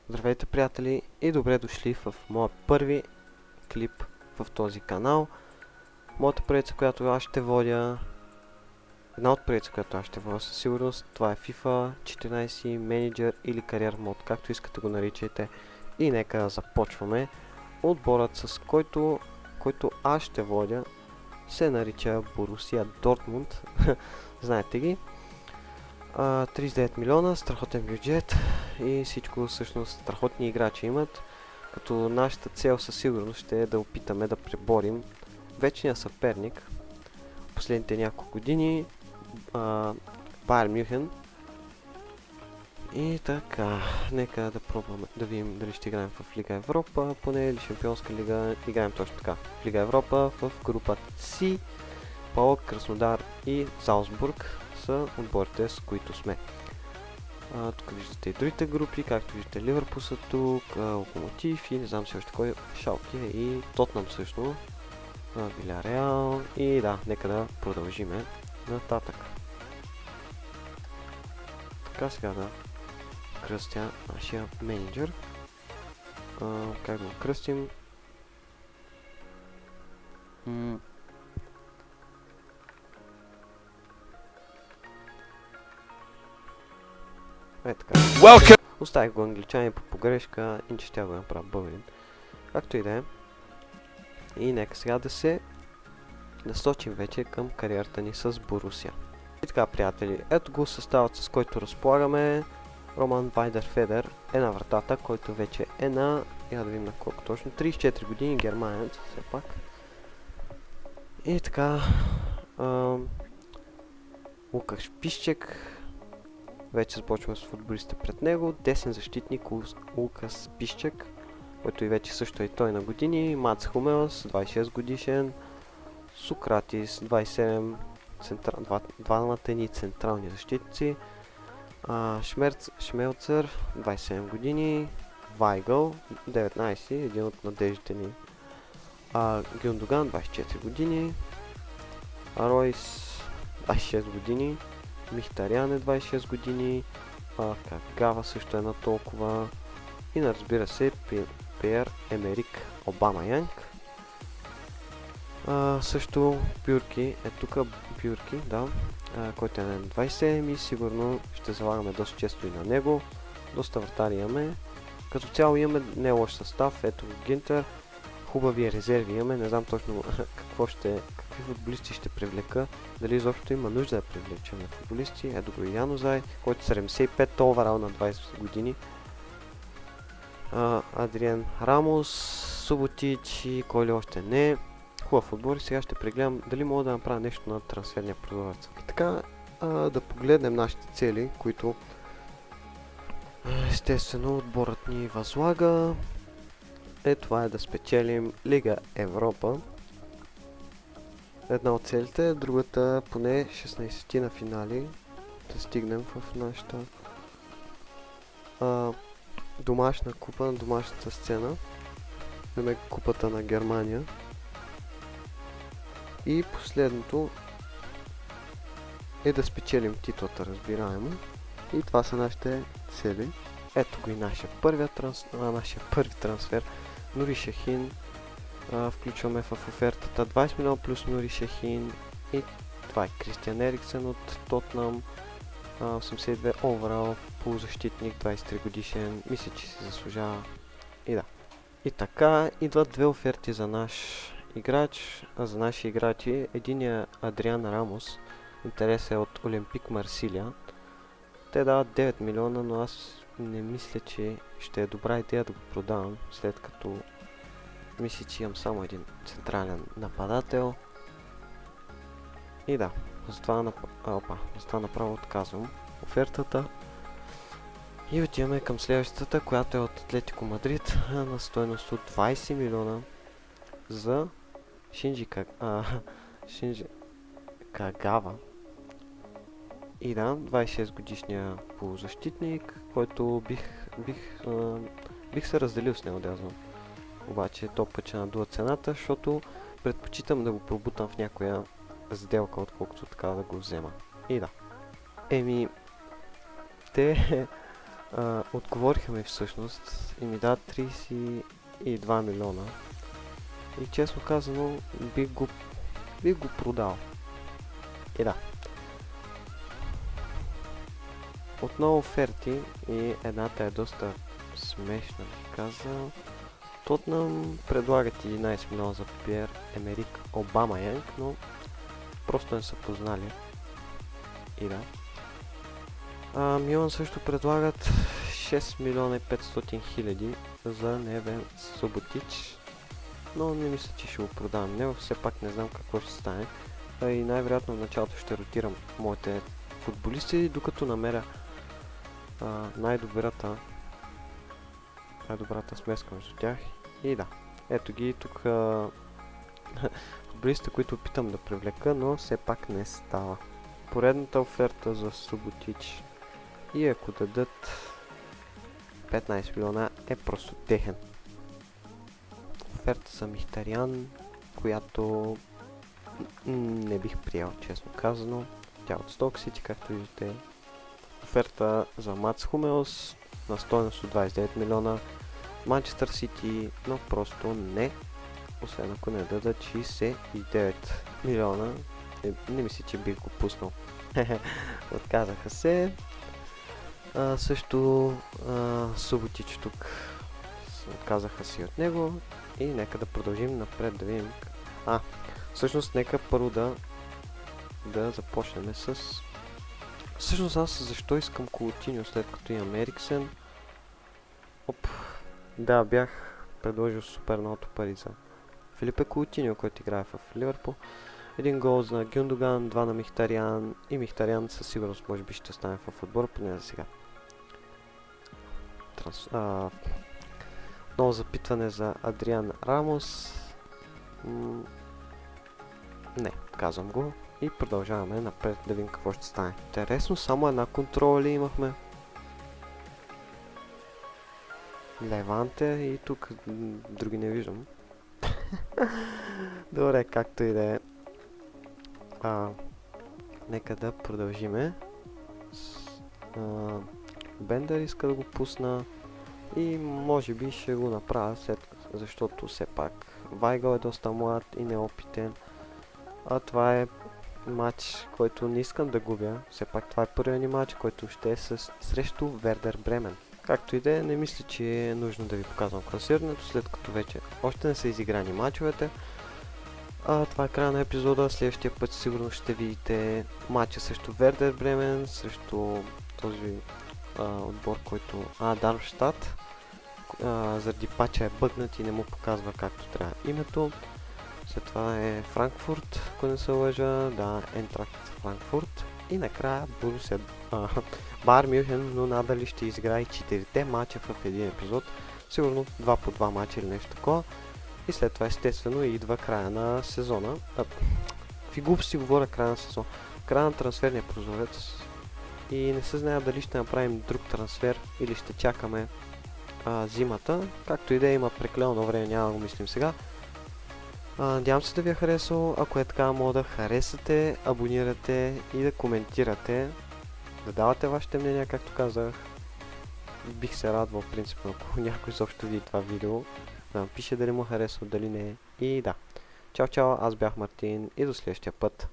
Здравейте, приятели, и добре дошли в моя първи клип в този канал. Моята предица, която аз ще водя, една от предица, която аз ще водя със сигурност, това е FIFA 14 Manager или Career Mode, както искате го наричайте. И нека да започваме. Отборът, с който аз ще водя, се нарича Борусия Дортмунд. Знаете ги. 39 милиона, страхотен бюджет и всичко, всъщност страхотни играчи имат, като нашата цел със сигурност ще е да опитаме да преборим вечния съперник последните няколко години, Байер Мюнхен. И така, нека да пробваме да видим дали ще играем в Лига Европа, поне или Шампионска лига. Играем точно така, в Лига Европа, в групата Си. ПАОК, Краснодар и Залцбург са отборите, с които сме. Тук виждате и другите групи, както виждате Ливърпул са тук, Локомотив и не знам си още кой, Шалке и Тотнам също, Виляреал. И да, нека да продължиме нататък. Така, сега да кръстя нашия менеджер. Как го кръстим? Така. Оставих го англичанин по погрешка, иначе ще го направя българин. Както и да е. И нека сега да се насочим вече към кариерата ни с Борусия. И така, приятели, ето го съставът, с който разполагаме. Роман Вайдерфедер е на вратата, който вече е на, я да видим на колко точно, 34 години, германец, все пак. И така, Лукаш Пищек. Вече започваме с футболиста пред него. Десен защитник Лукас Пищек, който и вече също е той на години. Мац Хумелс, 26 годишен. Сократис, 27, двамата ни централни защитници. Шмелцер, 27 години. Вайгъл, 19, един от надеждите ни. Гюндоган, 24 години. Ройс, 26 години. Михтарян е 26 години, Кагава също е на толкова. И разбира се, Пиер Емерик Обамаянг. Също Бюрки е тук, Бюрки, да, който е на 27 и сигурно ще залагаме доста често и на него. Доста вратари имаме. Като цяло имаме не лош състав, ето Гинтер. Хубави резерви имаме, не знам точно какви футболисти ще привлека, дали изобщо има нужда да привлечем футболисти. Ето го и Янозай, който 75 оверал на 20 години. Адриан Рамос, Суботич и кой ли още не. Хубав футбол и сега ще прегледам дали мога да направя нещо на трансферния прозорец. И така, да погледнем нашите цели, които естествено отборът ни възлага. Това е да спечелим Лига Европа. Една от целите, другата поне 16 на финали да стигнем в нашата домашна купа, на домашната сцена. Имаме купата на Германия. И последното е да спечелим титлата, разбираемо. И това са нашите цели. Ето го и нашия първи трансфер. Нури Шахин. Включваме в офертата 20 милиона плюс Нури Шахин. И това е Кристиан Ериксен от Тотнам. 82 оверал, полузащитник, 23 годишен. Мисля, че си заслужава. И да. И така, идват две оферти за наш играч, за наши играчи. Единият е Адриан Рамос. Интерес е от Олимпик Марсилия. Те дават 9 милиона, но аз не мисля, че ще е добра идея да го продавам, след като мисля, че имам само един централен нападател. И да, затова направо отказвам офертата. И отиваме към следващата, която е от Атлетико Мадрид на стойност от 20 милиона за Шинджи Кагава. И да, 26 годишния полузащитник, който бих се разделил с него, да знам. Обаче то път ще надува цената, защото предпочитам да го пробутам в някоя сделка, отколкото така да го взема. И да. Те Отговориха ми всъщност и ми дадат 32 милиона. И честно казано, бих го продал. И да. Отново оферти и едната е доста смешна, бих казал. Тотнъм предлагат 11 милиона за Пиер Емерик Обамаянг, но просто не са познали. И да. Милан също предлагат 6 милиона и 500 хиляди за Невен Суботич, но не мисля, че ще го продавам него, все пак не знам какво ще стане. И най-вероятно в началото ще ротирам моите футболисти, докато намеря най-добрата смеска между тях. И да, ето ги тук футболистите, които опитам да привлека, но все пак не става. Поредната оферта за Суботич и ако дадат 15 милиона е просто техен. Оферта за Михтарян, която не бих приел, честно казано. Тя от Сток Сити, както виждате. Оферта за Мац Хумелс на стойност от 29 милиона. Манчестър Сити, но просто не. Освен ако не дадат 69 милиона. Не мисля, че бих го пуснал. Отказаха се. Също Суботич тук отказаха си от него. И нека да продължим напред да видим. Всъщност нека първо да започнем с... Всъщност аз защо искам Колотиньо след като имам Ериксен? Да, бях предложил супер новото пари за Филипе Колотиньо, който играе в Ливърпул. 1 гол за Гюндоган, 2 на Михтарян и Михтарян със сигурност може би ще стане в отбора, поне за сега. Ново запитване за Адриан Рамос. Не, казвам го и продължаваме напред да видим какво ще стане. Интересно, само една контрола ли имахме? Леванте и тук други не виждам. Добре, както и да е. Нека да продължиме. Бендер иска да го пусна и може би ще го направя защото все пак Вайгъл е доста млад и неопитен. Това е матч, който не искам да губя. Все пак това е първият ни матч, който ще е срещу Вердер Бремен. Както и да е, не мисля, че е нужно да ви показвам класирането, след като вече още не са изиграни матчовете. Това е края на епизода. Следващия път сигурно ще видите матча срещу Вердер Бремен, срещу този отбор, който... Дармштадт. Заради пача е бъгнат и не му показва както трябва името. След това е Франкфурт, ако не се лъжа. Да, Ентракт Франкфурт. И накрая Борусия Байер Мюнхен, но надали ще изиграе 4-те матча в един епизод. Сигурно 2 по 2 матча или нещо такова. И след това естествено идва края на сезона. Какви глупости говоря края на сезона? Края на трансферния прозорец. И не се знае дали ще направим друг трансфер или ще чакаме зимата. Както и да има прекалено време, няма да го мислим сега. Надявам се да ви е харесало. Ако е така, мога да харесате, абонирате и да коментирате. Да давате вашите мнения, както казах. Бих се радвал принципно, ако някой изобщо види това видео. Да напише дали му харесва, дали не. И да. Чао, чао, аз бях Мартин и до следващия път.